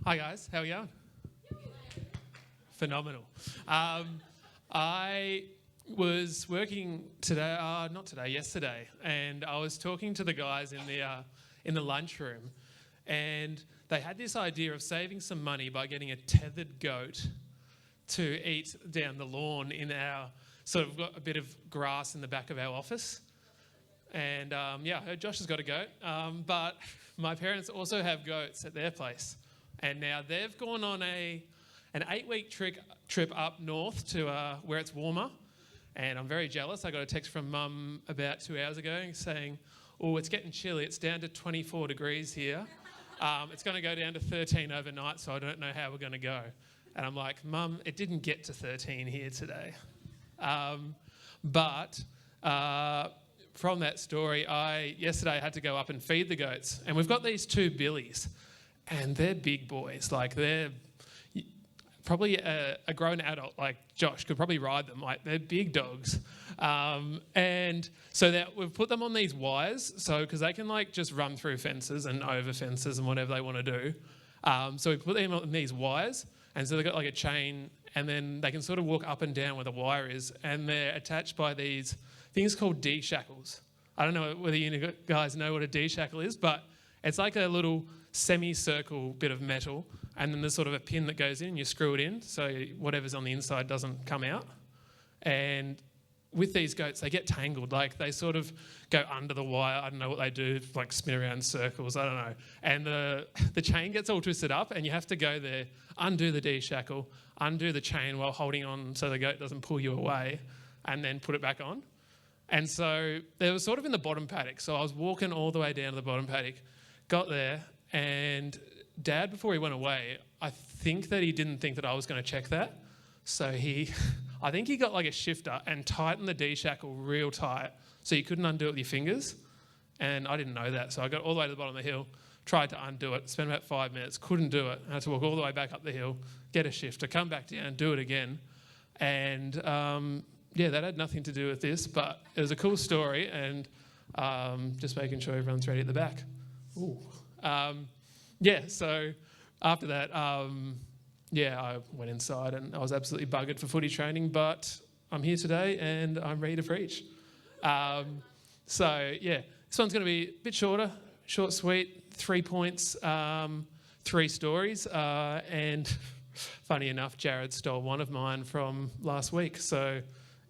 Hi guys, how are you going? Phenomenal. I was working today, yesterday, and I was talking to the guys in the lunchroom, and they had this idea of saving some money by getting a tethered goat to eat down the lawn in our sort of got a bit of grass in the back of our office. And I heard Josh has got a goat, but my parents also have goats at their place. And now they've gone on an 8-week trip up north to where it's warmer. And I'm very jealous. I got a text from Mum about 2 hours ago saying, oh, it's getting chilly. It's down to 24 degrees here. It's going to go down to 13 overnight, so I don't know how we're going to go. And I'm like, Mum, it didn't get to 13 here today. But from that story, yesterday I had to go up and feed the goats. And we've got these two billies. And they're big boys. Like, they're probably a grown adult like Josh could probably ride them. Like, they're big dogs. And so that we've put them on these wires, so because they can like just run through fences and over fences and whatever they want to do. So we put them on these wires, and so they've got like a chain, and then they can sort of walk up and down where the wire is, and they're attached by these things called D-shackles. I don't know whether you guys know what a D-shackle is, but it's like a little semicircle bit of metal, and then there's sort of a pin that goes in, you screw it in so whatever's on the inside doesn't come out. And with these goats, they get tangled. Like, they sort of go under the wire. I don't know what they do, like spin around in circles, I don't know. And the chain gets all twisted up, and you have to go there, undo the D-shackle, undo the chain while holding on so the goat doesn't pull you away, and then put it back on. And so they were sort of in the bottom paddock. So I was walking all the way down to the bottom paddock, got there, and Dad, before he went away, I think that he didn't think that I was going to check that. So I think he got like a shifter and tightened the D-shackle real tight so you couldn't undo it with your fingers. And I didn't know that. So I got all the way to the bottom of the hill, tried to undo it, spent about 5 minutes, couldn't do it. I had to walk all the way back up the hill, get a shifter, come back down, do it again. And that had nothing to do with this, but it was a cool story, and just making sure everyone's ready at the back. Ooh. So after that, I went inside and I was absolutely buggered for footy training, but I'm here today and I'm ready to preach. This one's going to be a bit shorter, short, sweet, 3 points, 3 stories, and funny enough, Jared stole one of mine from last week. So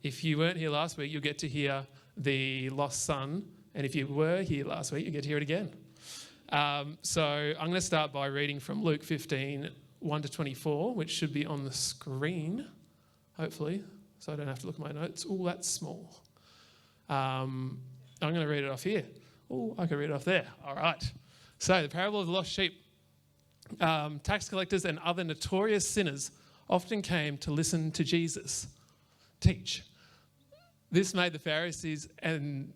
if you weren't here last week, you'll get to hear the lost son, and if you were here last week, you get to hear it again. So I'm going to start by reading from Luke 15, 1 to 24, which should be on the screen, hopefully, so I don't have to look at my notes. Oh, that's small. I'm going to read it off here. Oh, I can read it off there. All right. So the parable of the lost sheep. Tax collectors and other notorious sinners often came to listen to Jesus teach. This made the Pharisees and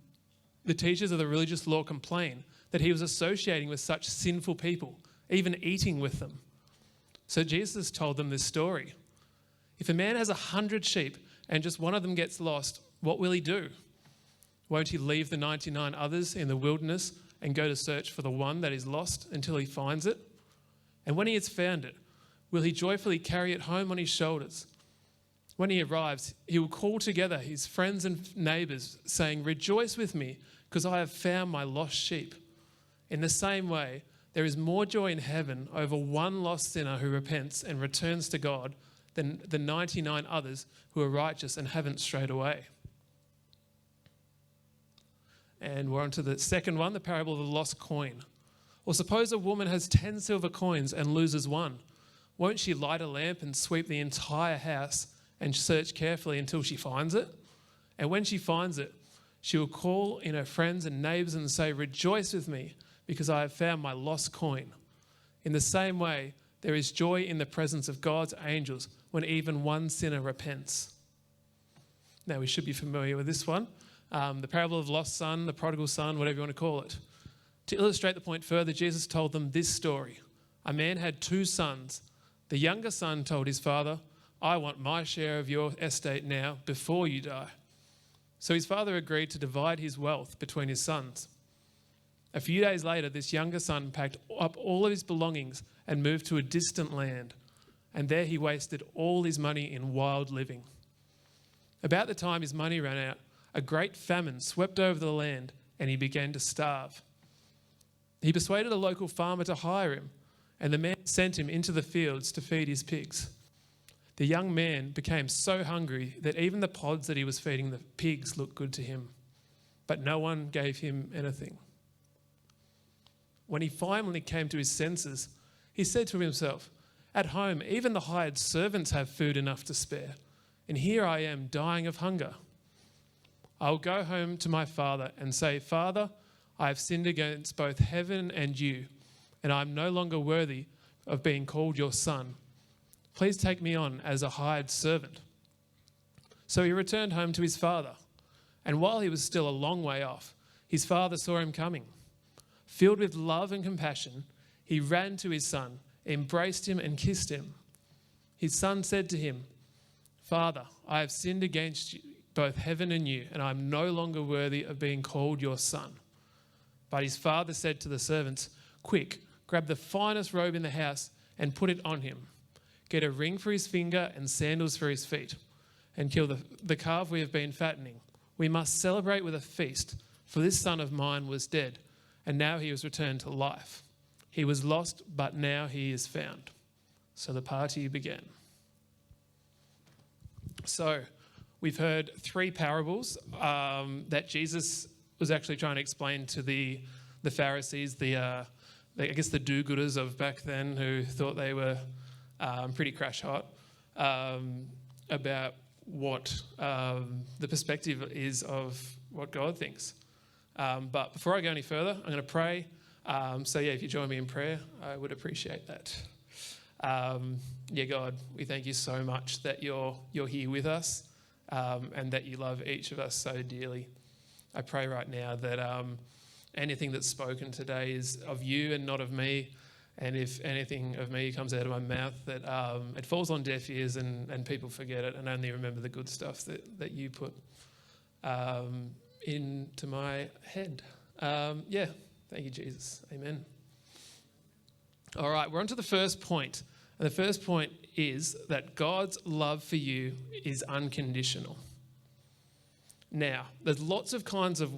the teachers of the religious law complain that he was associating with such sinful people, even eating with them. So Jesus told them this story. If a man has 100 sheep and just one of them gets lost, what will he do? Won't he leave the 99 others in the wilderness and go to search for the one that is lost until he finds it? And when he has found it, will he joyfully carry it home on his shoulders? When he arrives, he will call together his friends and neighbours, saying, "Rejoice with me, because I have found my lost sheep." In the same way, there is more joy in heaven over one lost sinner who repents and returns to God than the 99 others who are righteous and haven't strayed away. And we're on to the second one, the parable of the lost coin. Or suppose a woman has 10 silver coins and loses one. Won't she light a lamp and sweep the entire house and search carefully until she finds it? And when she finds it, she will call in her friends and neighbours and say, "Rejoice with me, because I have found my lost coin." In the same way, there is joy in the presence of God's angels when even one sinner repents. Now, we should be familiar with this one. The parable of the lost son, the prodigal son, whatever you want to call it. To illustrate the point further, Jesus told them this story. A man had 2 sons. The younger son told his father, "I want my share of your estate now before you die." So his father agreed to divide his wealth between his sons. A few days later, this younger son packed up all of his belongings and moved to a distant land. And there he wasted all his money in wild living. About the time his money ran out, a great famine swept over the land and he began to starve. He persuaded a local farmer to hire him, and the man sent him into the fields to feed his pigs. The young man became so hungry that even the pods that he was feeding the pigs looked good to him, but no one gave him anything. When he finally came to his senses, he said to himself, "At home, even the hired servants have food enough to spare, and here I am dying of hunger. I will go home to my father and say, 'Father, I have sinned against both heaven and you, and I am no longer worthy of being called your son. Please take me on as a hired servant.' So he returned home to his father, and while he was still a long way off, his father saw him coming. Filled with love and compassion, he ran to his son, embraced him and kissed him. His son said to him, 'Father, I have sinned against you, both heaven and you, and I am no longer worthy of being called your son.' But his father said to the servants, 'Quick, grab the finest robe in the house and put it on him. Get a ring for his finger and sandals for his feet, and kill the calf we have been fattening. We must celebrate with a feast, for this son of mine was dead, and now he was returned to life. He was lost, but now he is found.' So the party began." So we've heard three parables that Jesus was actually trying to explain to the Pharisees, I guess the do-gooders of back then who thought they were pretty crash hot, about what the perspective is of what God thinks. But before I go any further, I'm going to pray. If you join me in prayer, I would appreciate that. God, we thank you so much that you're here with us, and that you love each of us so dearly. I pray right now that anything that's spoken today is of you and not of me. And if anything of me comes out of my mouth, that it falls on deaf ears and people forget it and only remember the good stuff that you put into my head. Thank you, Jesus. Amen. All right, we're on to the first point. And the first point is that God's love for you is unconditional. Now, there's lots of kinds of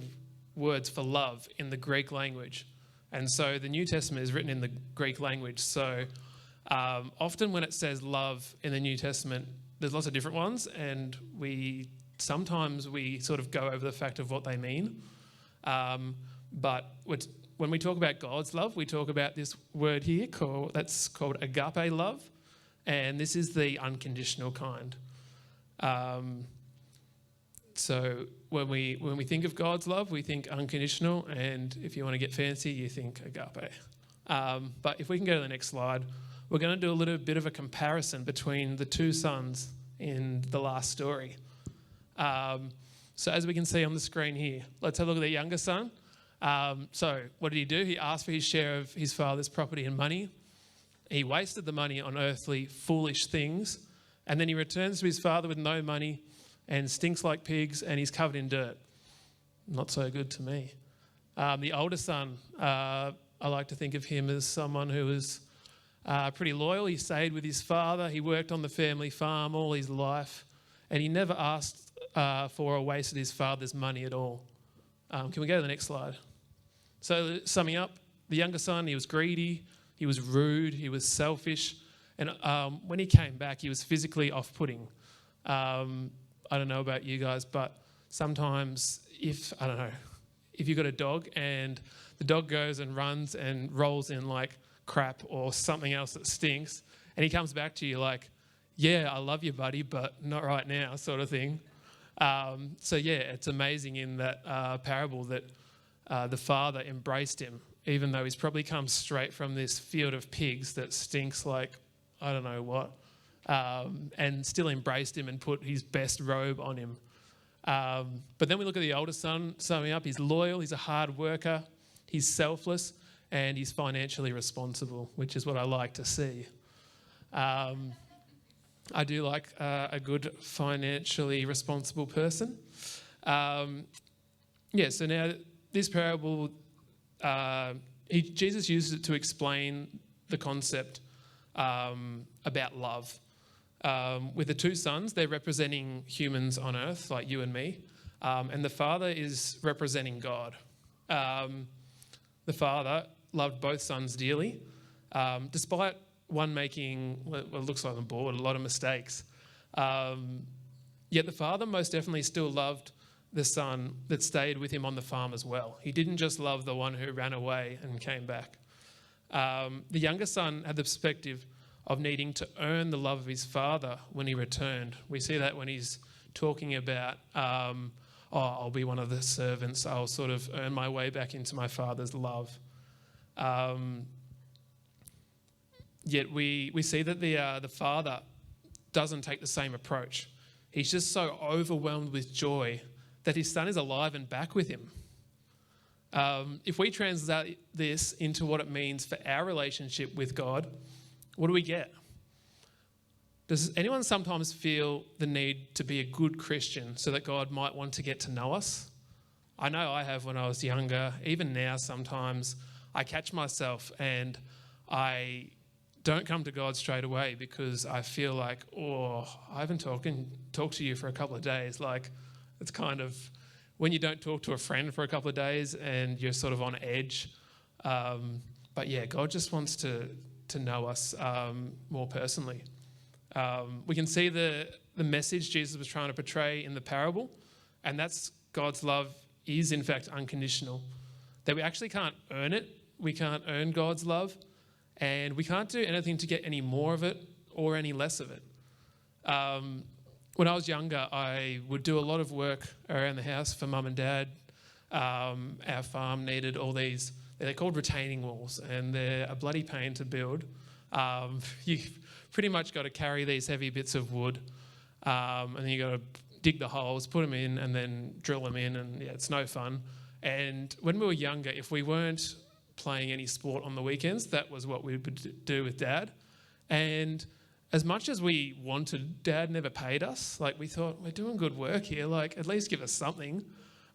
words for love in the Greek language. And so the New Testament is written in the Greek language. So often when it says love in the New Testament, there's lots of different ones. And sometimes we sort of go over the fact of what they mean. But when we talk about God's love, we talk about this word here that's called Agape Love. And this is the unconditional kind. So when we think of God's love, we think unconditional, and if you want to get fancy, you think agape. But if we can go to the next slide, we're going to do a little bit of a comparison between the two sons in the last story. So as we can see on the screen here, let's have a look at the younger son. So what did he do? He asked for his share of his father's property and money. He wasted the money on earthly, foolish things, and then he returns to his father with no money and stinks like pigs, and he's covered in dirt. Not so good to me. The older son, I like to think of him as someone who was pretty loyal. He stayed with his father. He worked on the family farm all his life, and he never asked for or wasted his father's money at all. Can we go to the next slide? So summing up, the younger son, he was greedy, he was rude, he was selfish, and when he came back, he was physically off-putting. I don't know about you guys, but sometimes if you've got a dog and the dog goes and runs and rolls in like crap or something else that stinks, and he comes back to you like, "Yeah, I love you, buddy, but not right now," sort of thing. It's amazing in that parable that the father embraced him, even though he's probably come straight from this field of pigs that stinks like I don't know what. And still embraced him and put his best robe on him. But then we look at the older son, summing up, he's loyal, he's a hard worker, he's selfless, and he's financially responsible, which is what I like to see. I do like a good financially responsible person. So now this parable, Jesus uses it to explain the concept about love. With the two sons, they're representing humans on earth, like you and me, and the Father is representing God. The Father loved both sons dearly, despite one making what looks like on the board a lot of mistakes. Yet the Father most definitely still loved the son that stayed with him on the farm as well. He didn't just love the one who ran away and came back. The younger son had the perspective of needing to earn the love of his father when he returned. We see that when he's talking about, I'll be one of the servants. I'll sort of earn my way back into my father's love. Yet we see that the father doesn't take the same approach. He's just so overwhelmed with joy that his son is alive and back with him. If we translate this into what it means for our relationship with God, what do we get? Does anyone sometimes feel the need to be a good Christian so that God might want to get to know us? I know I have when I was younger. Even now, sometimes I catch myself and I don't come to God straight away because I feel like, I haven't talked to you for a couple of days. Like, it's kind of when you don't talk to a friend for a couple of days and you're sort of on edge. But yeah, God just wants to know us more personally. We can see the message Jesus was trying to portray in the parable, and that's God's love is in fact unconditional. That we actually can't earn it. We can't earn God's love, and we can't do anything to get any more of it or any less of it. When I was younger, I would do a lot of work around the house for mum and dad. Our farm needed all these, they're called retaining walls, and they're a bloody pain to build. You've pretty much got to carry these heavy bits of wood, and then you got to dig the holes, put them in, and then drill them in, and yeah, it's no fun. And when we were younger, if we weren't playing any sport on the weekends, that was what we would do with Dad. And as much as we wanted, Dad never paid us. Like, we thought, we're doing good work here, like, at least give us something.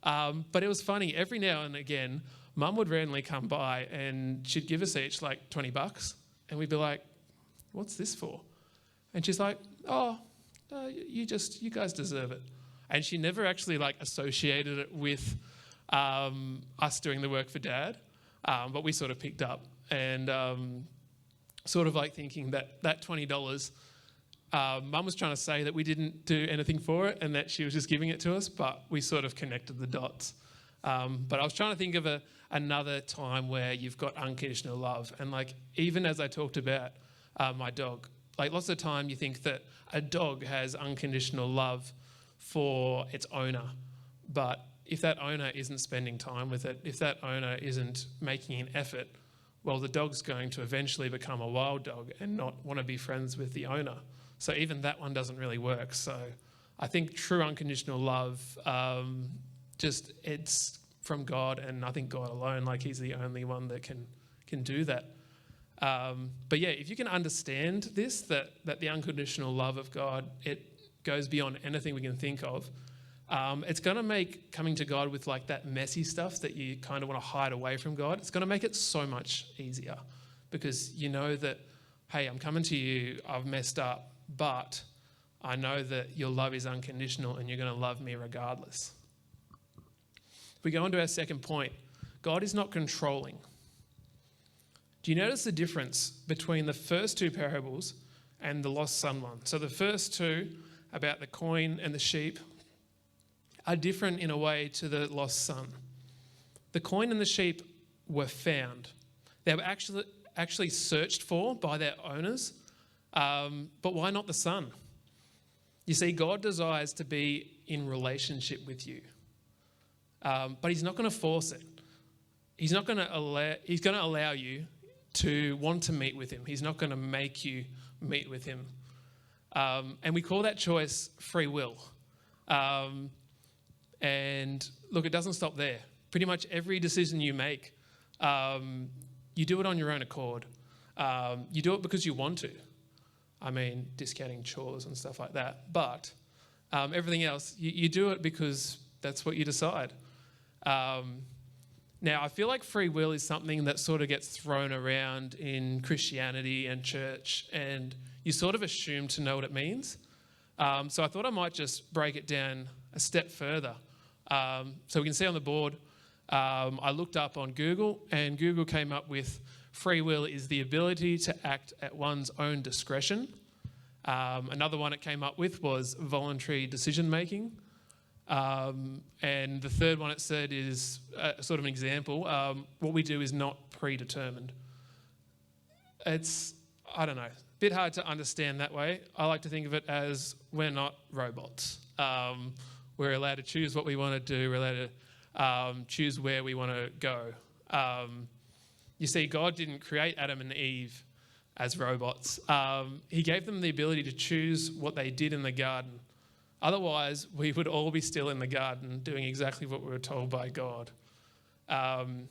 But it was funny, every now and again, Mum would randomly come by and she'd give us each like $20, and we'd be like, what's this for? And she's like, you guys deserve it. And she never actually like associated it with us doing the work for Dad, but we sort of picked up and sort of like thinking that $20, Mum was trying to say that we didn't do anything for it and that she was just giving it to us, but we sort of connected the dots. But I was trying to think of another time where you've got unconditional love. And like, even as I talked about my dog, like lots of the time you think that a dog has unconditional love for its owner. But if that owner isn't spending time with it, if that owner isn't making an effort, well, the dog's going to eventually become a wild dog and not want to be friends with the owner. So even that one doesn't really work. So I think true unconditional love, it's from God, and I think God alone, like he's the only one that can do that. But yeah, if you can understand this, that the unconditional love of God, it goes beyond anything we can think of. It's going to make coming to God with like that messy stuff that you kind of want to hide away from God, it's going to make it so much easier, because you know that, hey, I'm coming to you, I've messed up, but I know that your love is unconditional and you're going to love me regardless. If we go on to our second point, God is not controlling. Do you notice the difference between the first two parables and the lost son one? So the first two, about the coin and the sheep, are different in a way to the lost son. The coin and the sheep were found. They were actually searched for by their owners, but why not the son? You see, God desires to be in relationship with you, but he's not going to force it. He's going to allow you to want to meet with him. He's not going to make you meet with him. And we call that choice free will. And look, it doesn't stop there. Pretty much every decision you make, you do it on your own accord. You do it because you want to. I mean, discounting chores and stuff like that. But everything else, you do it because that's what you decide. Now, I feel like free will is something that sort of gets thrown around in Christianity and church, and you sort of assume to know what it means. So I thought I might just break it down a step further. So we can see on the board, I looked up on Google, and Google came up with free will is the ability to act at one's own discretion. Another one it came up with was voluntary decision making. And the third one it said is sort of an example. What we do is not predetermined. It's, I don't know, a bit hard to understand that way. I like to think of it as we're not robots. We're allowed to choose what we want to do. We're allowed to choose where we want to go. You see, God didn't create Adam and Eve as robots. He gave them the ability to choose what they did in the garden. Otherwise, we would all be still in the garden doing exactly what we were told by God. And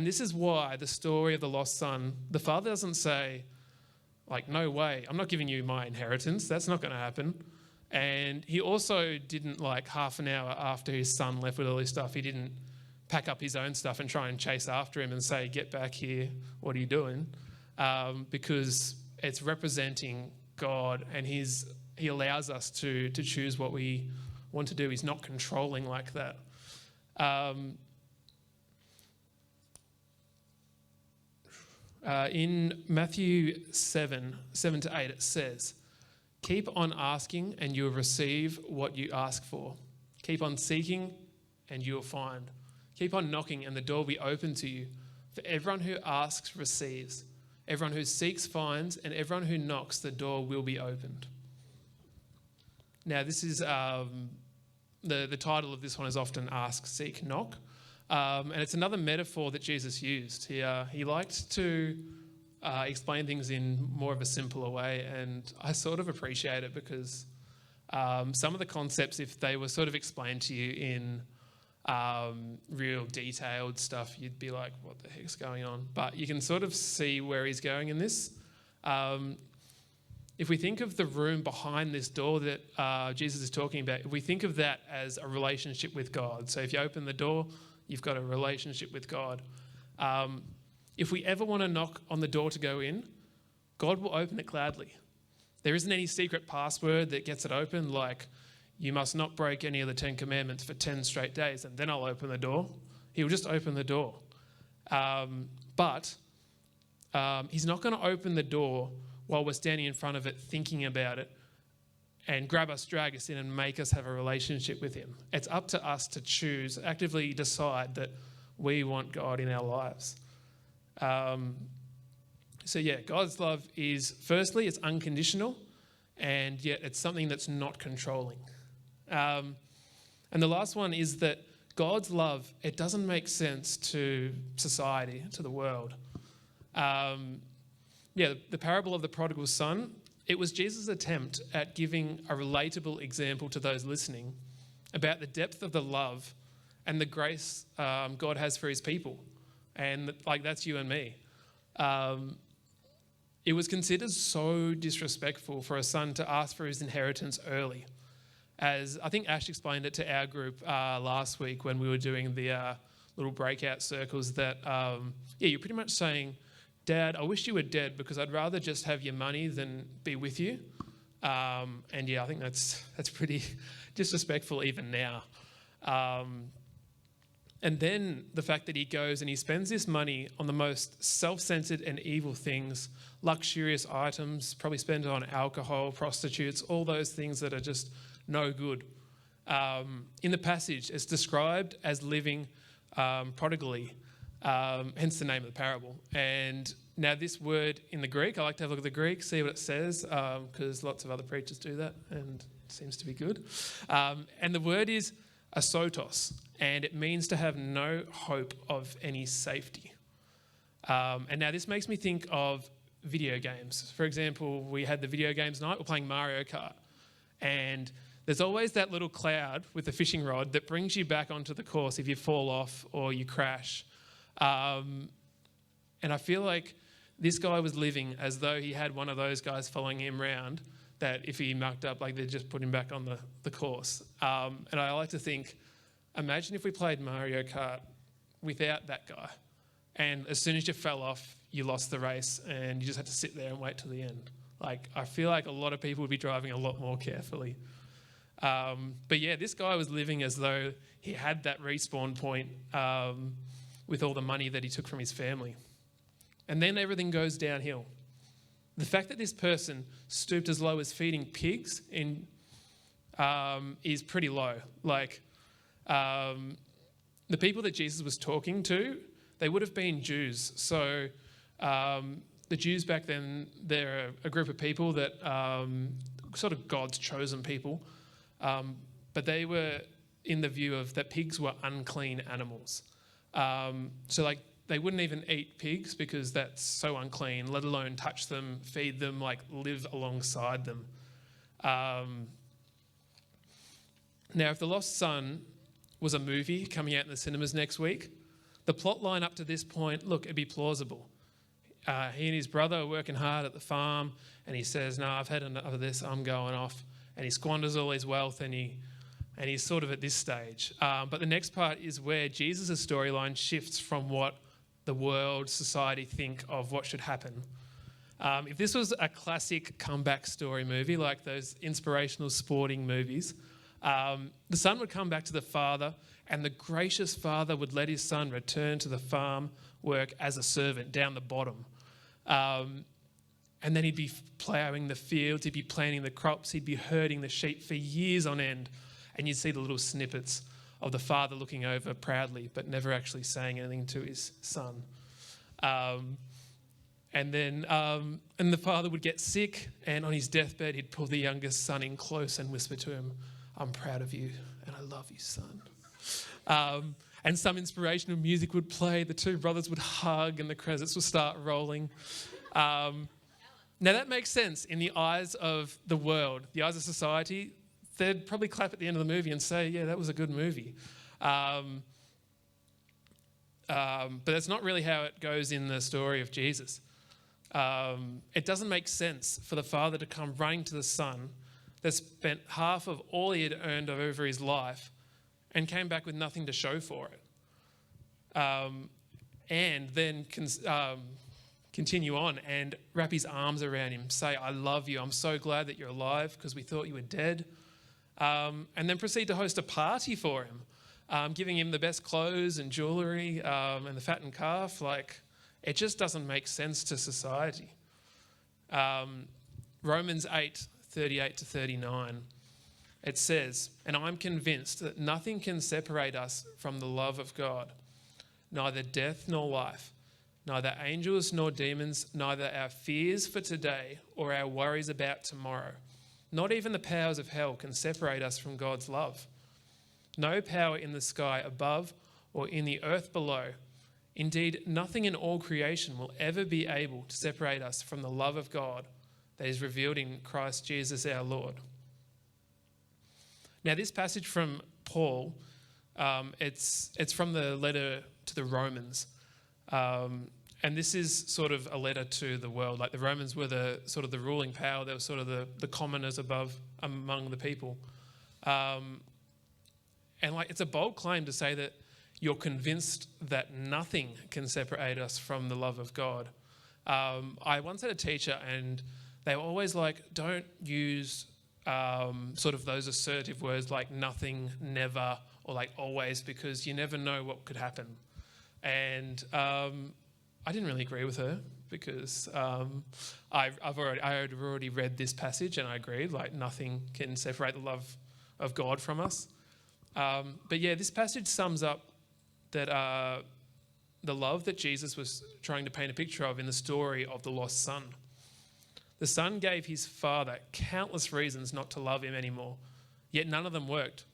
this is why the story of the lost son, the father doesn't say, like, no way, I'm not giving you my inheritance. That's not going to happen. And he also didn't, like, half an hour after his son left with all his stuff, he didn't pack up his own stuff and try and chase after him and say, get back here, what are you doing? Because it's representing God, and he allows us to choose what we want to do. He's not controlling like that. In Matthew 7:7-8, it says, keep on asking and you will receive what you ask for. Keep on seeking and you will find. Keep on knocking and the door will be open to you. For everyone who asks receives. Everyone who seeks finds, and everyone who knocks, the door will be opened. Now, this is the title of this one is often Ask, Seek, Knock. And it's another metaphor that Jesus used. He liked to explain things in more of a simpler way, and I sort of appreciate it because some of the concepts, if they were sort of explained to you in real detailed stuff, you'd be like, what the heck's going on? But you can sort of see where he's going in this. If we think of the room behind this door that Jesus is talking about, if we think of that as a relationship with God, so if you open the door, you've got a relationship with God. If we ever want to knock on the door to go in, God will open it gladly. There isn't any secret password that gets it open, like you must not break any of the 10 commandments for 10 straight days and then I'll open the door. He'll just open the door. But he's not going to open the door while we're standing in front of it thinking about it and grab us, drag us in and make us have a relationship with him. It's up to us to choose, actively decide that we want God in our lives. God's love is, firstly, it's unconditional, and yet it's something that's not controlling. And the last one is that God's love, it doesn't make sense to society, to the world. The parable of the Prodigal Son, it was Jesus' attempt at giving a relatable example to those listening about the depth of the love and the grace God has for his people. And that's you and me. It was considered so disrespectful for a son to ask for his inheritance early. As I think Ash explained it to our group last week when we were doing the little breakout circles that, you're pretty much saying, Dad, I wish you were dead because I'd rather just have your money than be with you. I think that's pretty disrespectful even now. And then the fact that he goes and he spends this money on the most self-centered and evil things, luxurious items, probably spend it on alcohol, prostitutes, all those things that are just no good. In the passage, it's described as living prodigally, hence the name of the parable. And now this word in the Greek, I like to have a look at the Greek, see what it says, because lots of other preachers do that and it seems to be good. And the word is asotos, and it means to have no hope of any safety. And now this makes me think of video games. For example, we had the video games night, we're playing Mario Kart, and there's always that little cloud with the fishing rod that brings you back onto the course if you fall off or you crash. And I feel like this guy was living as though he had one of those guys following him around that if he mucked up, they'd just put him back on the course. And I like to think, imagine if we played Mario Kart without that guy. And as soon as you fell off, you lost the race and you just had to sit there and wait till the end. Like, I feel like a lot of people would be driving a lot more carefully. But yeah, this guy was living as though he had that respawn point with all the money that he took from his family. And then everything goes downhill. The fact that this person stooped as low as feeding pigs is pretty low. Like, the people that Jesus was talking to, they would have been Jews. So the Jews back then, they're a group of people that sort of God's chosen people. But they were in the view of that pigs were unclean animals. So like they wouldn't even eat pigs because that's so unclean, let alone touch them, feed them, like live alongside them. Now, if The Lost Son was a movie coming out in the cinemas next week, the plot line up to this point, look, it'd be plausible. He and his brother are working hard at the farm, and he says, no, I've had enough of this, I'm going off. And he squanders all his wealth, and he's sort of at this stage. But the next part is where Jesus' storyline shifts from what the world, society think of what should happen. If this was a classic comeback story movie, like those inspirational sporting movies, the son would come back to the father, and the gracious father would let his son return to the farm work as a servant down the bottom. And then he'd be ploughing the fields, he'd be planting the crops, he'd be herding the sheep for years on end. And you'd see the little snippets of the father looking over proudly, but never actually saying anything to his son. And the father would get sick, and on his deathbed, he'd pull the youngest son in close and whisper to him, I'm proud of you, and I love you, son. And some inspirational music would play, the two brothers would hug, and the credits would start rolling. Now that makes sense in the eyes of the world, the eyes of society. They'd probably clap at the end of the movie and say, yeah, that was a good movie. But that's not really how it goes in the story of Jesus. It doesn't make sense for the father to come running to the son that spent half of all he had earned over his life and came back with nothing to show for it. And then continue on and wrap his arms around him, say, I love you, I'm so glad that you're alive because we thought you were dead. And then proceed to host a party for him, giving him the best clothes and jewellery and the fattened calf. Like, it just doesn't make sense to society. Romans 8:38-39, it says, and I'm convinced that nothing can separate us from the love of God, neither death nor life, neither angels nor demons, neither our fears for today or our worries about tomorrow. Not even the powers of hell can separate us from God's love. No power in the sky above or in the earth below. Indeed, nothing in all creation will ever be able to separate us from the love of God that is revealed in Christ Jesus our Lord. Now, this passage from Paul, it's from the letter to the Romans. And this is sort of a letter to the world. Like, the Romans were the sort of the ruling power. They were sort of the commoners among the people. And like, it's a bold claim to say that you're convinced that nothing can separate us from the love of God. I once had a teacher, and they were always like, don't use sort of those assertive words like nothing, never, or like always, because you never know what could happen. And I didn't really agree with her because I had already read this passage, and I agreed, like, nothing can separate the love of God from us. But yeah, this passage sums up that the love that Jesus was trying to paint a picture of in the story of the lost son. The son gave his father countless reasons not to love him anymore, yet none of them worked.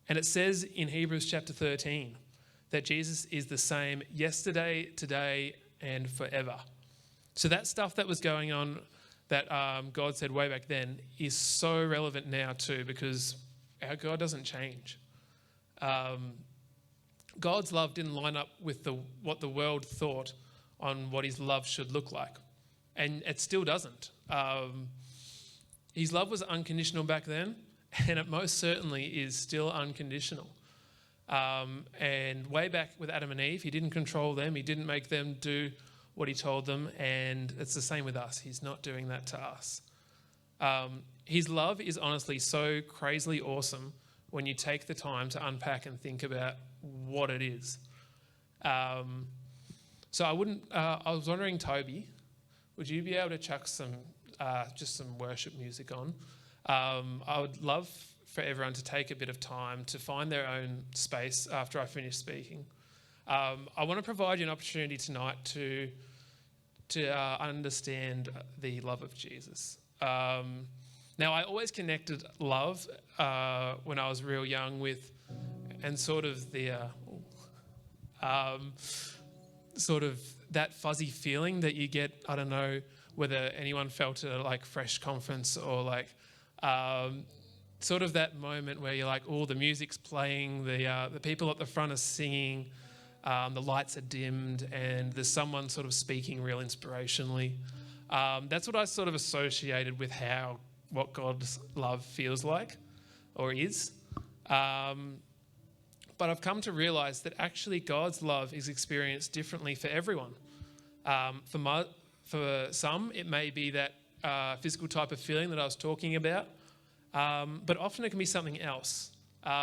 And it says in Hebrews chapter 13 that Jesus is the same yesterday, today, and forever. So that stuff that was going on that God said way back then is so relevant now too, because our God doesn't change. God's love didn't line up with what the world thought on what his love should look like. And it still doesn't. His love was unconditional back then, and it most certainly is still unconditional. And way back with Adam and Eve, he didn't control them. He didn't make them do what he told them. And it's the same with us. He's not doing that to us. His love is honestly so crazily awesome when you take the time to unpack and think about what it is. So I was wondering, Toby, would you be able to chuck just some worship music on? I would love for everyone to take a bit of time to find their own space after I finish speaking. I want to provide you an opportunity tonight to understand the love of Jesus. Now, I always connected love when I was real young with, and sort of sort of that fuzzy feeling that you get. I don't know whether anyone felt it at like Fresh Conference or like sort of that moment where you're like, oh, the music's playing, the people at the front are singing, the lights are dimmed, and there's someone sort of speaking real inspirationally. That's what I sort of associated with what God's love feels like or is. But I've come to realize that actually God's love is experienced differently for everyone. For some, it may be that physical type of feeling that I was talking about, but often it can be something else.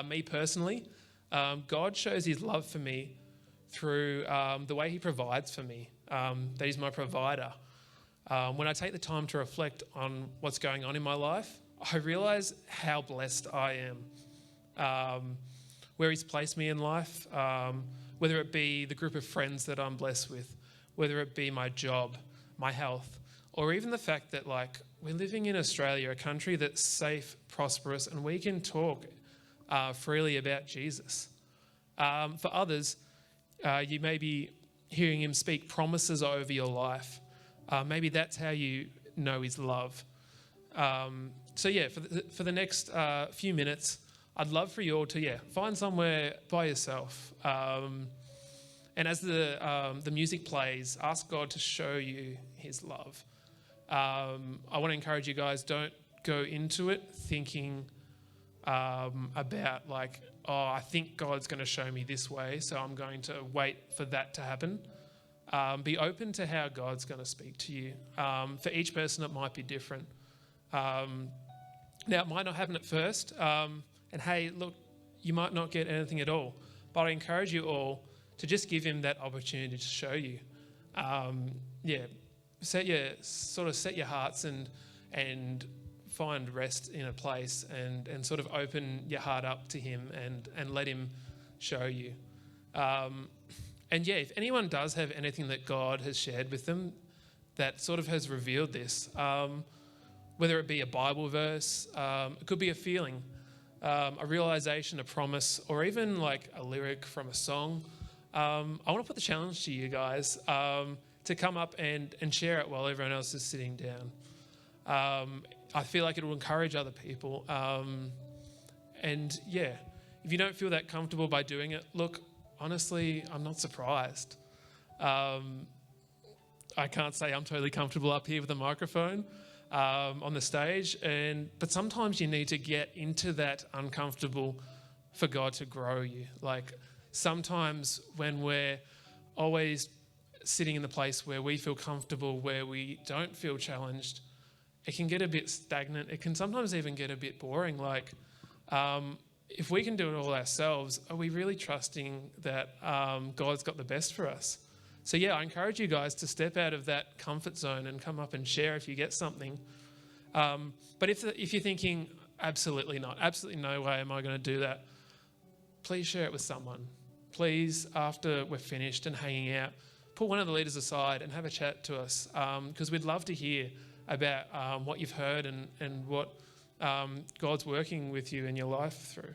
Me personally, God shows his love for me through the way he provides for me, that he's my provider. When I take the time to reflect on what's going on in my life, I realize how blessed I am, where he's placed me in life, whether it be the group of friends that I'm blessed with, whether it be my job, my health, or even the fact that like we're living in Australia, a country that's safe, prosperous, and we can talk freely about Jesus. For others, you may be hearing him speak promises over your life. Maybe that's how you know his love. So yeah, for the next few minutes, I'd love for you all to find somewhere by yourself. And as the music plays, ask God to show you his love. I want to encourage you guys, don't go into it thinking about like, oh, I think God's going to show me this way, so I'm going to wait for that to happen. Be open to how God's going to speak to you. For each person, it might be different. Now, it might not happen at first. And hey, look, you might not get anything at all. But I encourage you all to just give him that opportunity to show you. Set your hearts and find rest in a place and sort of open your heart up to him and let him show you. If anyone does have anything that God has shared with them that sort of has revealed this, whether it be a Bible verse, it could be a feeling, a realization, a promise, or even like a lyric from a song, I want to put the challenge to you guys to come up and share it while everyone else is sitting down. I feel like it will encourage other people. If you don't feel that comfortable by doing it, look, honestly, I'm not surprised. I can't say I'm totally comfortable up here with a microphone on the stage, but sometimes you need to get into that uncomfortable for God to grow you. Like sometimes when we're always sitting in the place where we feel comfortable, where we don't feel challenged, it can get a bit stagnant. It can sometimes even get a bit boring. Like if we can do it all ourselves, are we really trusting that God's got the best for us? So I encourage you guys to step out of that comfort zone and come up and share if you get something. But if you're thinking, absolutely not, absolutely no way am I going to do that, please share it with someone. Please, after we're finished and hanging out, pull one of the leaders aside and have a chat to us, because we'd love to hear about what you've heard and what God's working with you in your life through.